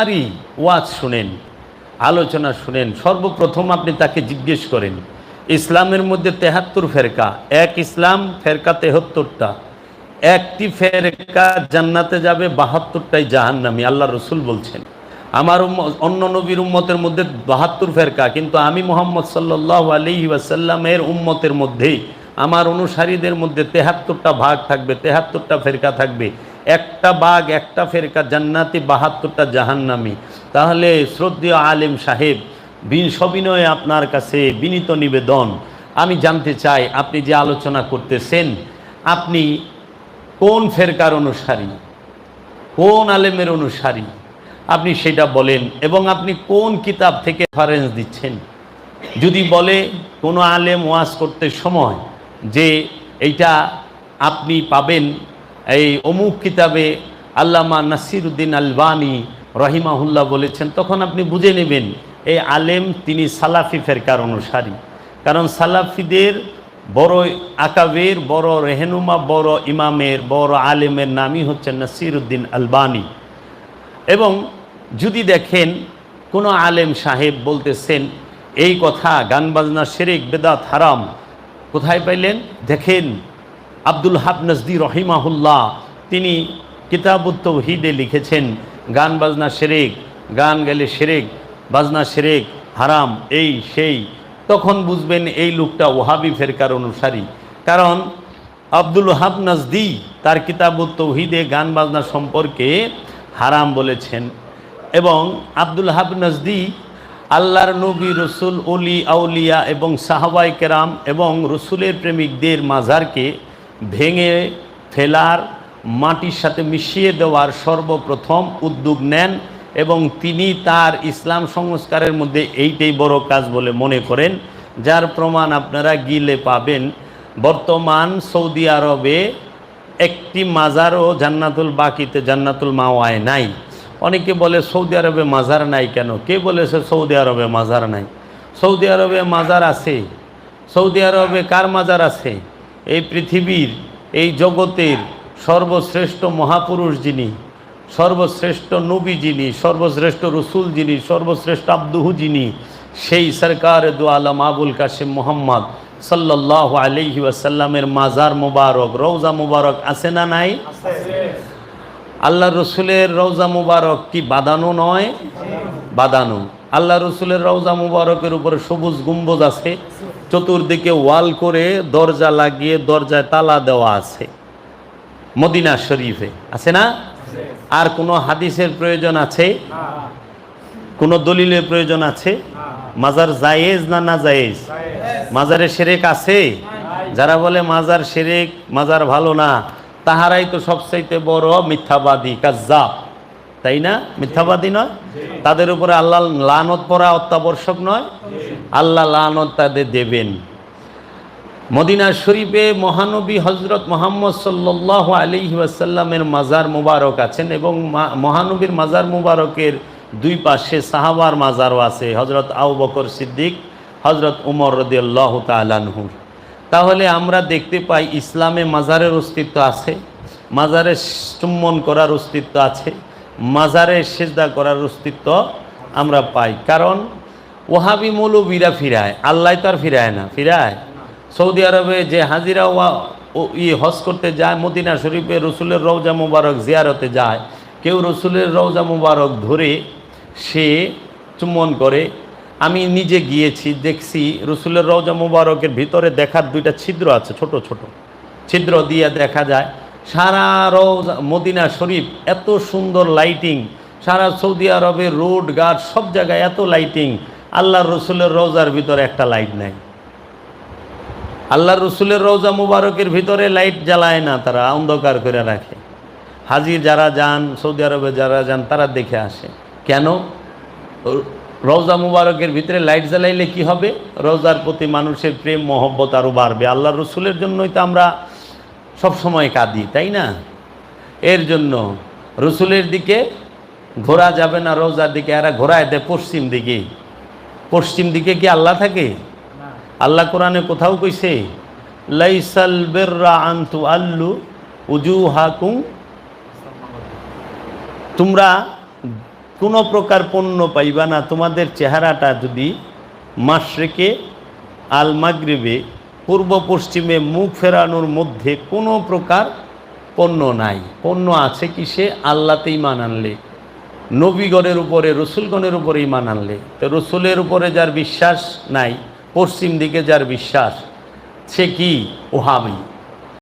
আরে ওয়াজ শুনেন, আলোচনা শুনেন, সর্বপ্রথম আপনি তাকে জিজ্ঞেস করেন ইসলামের মধ্যে ৭৩ ফেরকা, এক ইসলাম ফেরকা ৭৩টা, একটি ফেরকা জান্নাতে যাবে, ৭২টাই জাহান্নামী। আল্লাহ রসুল বলছেন আমার অন্য নবীর উম্মতের মধ্যে ৭২ ফেরকা, কিন্তু আমি মুহাম্মদ সাল্লাল্লাহু আলাইহি ওয়াসাল্লামের উম্মতের মধ্যেই আমার অনুসারীদের মধ্যে ৭৩টা ভাগ থাকবে, ৭৩টা ফেরকা থাকবে, একটা ভাগ একটা ফেরকা জান্নাতি, ৭২টা জাহান্নামী। তাহলে শ্রদ্ধেয় আলেম সাহেব, সবিনয়ে আপনার কাছে বিনীত নিবেদন, আমি জানতে চাই আপনি যে আলোচনা করতেছেন আপনি কোন ফেরকার অনুসারী, কোন আলেমের অনুসারী, আপনি সেটা বলেন, এবং আপনি কোন কিতাব থেকে রেফারেন্স দিচ্ছেন। যদি বলে কোনো আলেম ওয়াজ করতে সময় যে এইটা আপনি পাবেন এই অমুক কিতাবে আল্লামা নাসিরউদ্দিন আলবানী রহিমাহুল্লাহ বলেছেন, তখন আপনি বুঝে নেবেন এই আলেম তিনি সালাফি ফেরকার অনুসারী। কারণ সালাফিদের বড় আকাবের, বড় রেহনুমা, বড় ইমামের, বড় আলেমের নামই হচ্ছে নাসিরউদ্দিন আলবানী। এবং যদি দেখেন কোনো আলেম সাহেব বলতেছেন এই কথা গান বাজনা শিরক বেদাত হারাম, কোথায় পাইলেন? দেখেন আব্দুল হাব নজদি রহিমাহুল্লাহ তিনি কিতাবুত তাওহীদে লিখেছেন গান বাজনা শিরক, গান গেলে শিরক, বাজনা শিরক হারাম, এই সেই। তখন বুঝবেন এই লোকটা ওহাবি ফেরকার অনুসারী। কারণ আব্দুল হাব নজদি তার কিতাবুত তাওহীদে গান বাজনা সম্পর্কে হারাম বলেছেন। এবং আব্দুল হাব নজদি আল্লাহর নবী, রসুল, অলি আউলিয়া এবং সাহাবায়ে কেরাম এবং রসুলের প্রেমিকদের মাজারকে ভেঙে ফেলার, মাটির সাথে মিশিয়ে দেওয়ার সর্বপ্রথম উদ্যোগ নেন, এবং তিনি তার ইসলাম সংস্কারের মধ্যে এইটাই বড় কাজ বলে মনে করেন, যার প্রমাণ আপনারা গিলে পাবেন। বর্তমান সৌদি আরবে একটি মাজারও জান্নাতুল বাকিতে, জান্নাতুল মাওয়ায় নাই। অনেকে বলে সৌদি আরবে মাজার নাই কেন? কে বলেছে সৌদি আরবে মাজার নাই? সৌদি আরবে মাজার আছে। সৌদি আরবে কার মাজার আছে? এই পৃথিবীর, এই জগতের সর্বশ্রেষ্ঠ মহাপুরুষ যিনি, সর্বশ্রেষ্ঠ নবী যিনি, সর্বশ্রেষ্ঠ রসুল যিনি, সর্বশ্রেষ্ঠ আব্দুহু যিনি, সেই সরকার দু আলম আবুল কাসিম মুহাম্মদ সাল্লাল্লাহু আলাইহি ওয়াসাল্লামের মাজার মুবারক, রওজা মুবারক আছে না নাই? আল্লাহ রসুলের রওজা মুবারক কি বাঁধানো নয়? বাঁধানো। আল্লাহ রসুলের রওজা মুবারকের উপরে সবুজ গম্বুজ আছে, চতুর্দিকে ওয়াল করে দরজা লাগিয়ে দরজায় তালা দেওয়া আছে, মদিনা শরীফে আছে না? আর কোনো হাদিসের প্রয়োজন আছে? কোনো দলিলের প্রয়োজন আছে? মাজার জায়েজ না না জায়েজ? মাজারে শিরক আছে? যারা বলে মাজার শিরক, মাজার ভালো না, তাহারাই তো সবচাইতে বড় মিথ্যাবাদী, কাজ্জাব, তাই না? মিথ্যাবাদী নয়? তাদের উপরে আল্লাহ লানত পড়া অত্যাবশ্যক নয়? আল্লাহ লানত তাদের দেবেন। মদিনা শরীফে মহানবী হজরত মুহাম্মদ সাল্লাল্লাহু আলাইহি ওয়াসাল্লামের মাজার মুবারক আছেন, এবং মহানবীর মাজার মুবারকের দুই পাশে সাহাবার মাজারও আছে, হজরত আবু বকর সিদ্দিক, হজরত উমর রাদিয়াল্লাহু তাআলা আনহু। তাহলে আমরা দেখতে পাই ইসলামে মাজারের অস্তিত্ব আছে, মাজারে চুম্বন করার অস্তিত্ব আছে, মাজারে সেজদা করার অস্তিত্ব আমরা পাই। কারণ ওহাবি মৌলবীরা ফিরায়, আল্লাহ তো আর ফিরায় না। ফিরায়? সৌদি আরবে যে হাজিরা হজ করতে যায়, মদিনা শরীফে রসুলের রওজা মুবারক জিয়ারতে যায়, কেউ রসুলের রওজা মুবারক ধরে সে চুম্বন করে। আমি নিজে গিয়েছি, দেখছি রসুলের রওজা মুবারকের ভিতরে দেখার দুইটা ছিদ্র আছে, ছোট ছোট ছিদ্র দিয়ে দেখা যায় সারা রওজা মদিনা শরীফ। এত সুন্দর লাইটিং, সারা সৌদি আরবের রোড ঘাট সব জায়গায় এত লাইটিং। আল্লাহর রসুলের রওজার ভিতরে একটা লাইট নাই। আল্লাহর রসুলের রওজা মুবারকের ভিতরে লাইট জ্বালায় না, তারা অন্ধকার করে রাখে। হাজির যারা যান, সৌদি আরবে যারা যান, তারা দেখে আসে। কেন? রওজা মুবারকের ভিতরে লাইট জ্বালাইলে কি হবে? রওজার প্রতি মানুষের প্রেম মহব্বত আরও বাড়বে। আল্লাহর রসুলের জন্যই তো আমরা সবসময় কাঁদি, তাই না? এর জন্য রসুলের দিকে ঘোরা যাবে না, রওজার দিকে। এরা ঘোরায় দেয় পশ্চিম দিকে। পশ্চিম দিকে কি আল্লাহ থাকে? আল্লাহ কোরআনে কোথাও কইছে লাইসাল বিররা আন তুআল্লু উজুহাকুম, তোমরা কোনো প্রকার পণ্য পাইবা না। তোমাদের চেহারাটা যদি মাশরিকে আল মাগরিবে পূর্ব পশ্চিমে মুখ ফেরানোর মধ্যে কোনো প্রকার পণ্য নাই। পণ্য আছে কিসে? আল্লাহতে ঈমান আনলে, নবীগণের উপরে, রসুলগণের উপরে ঈমান আনলে। তো রসুলের উপরে যার বিশ্বাস নাই, পশ্চিম দিকে যার বিশ্বাস, সে কি? ওহাবি।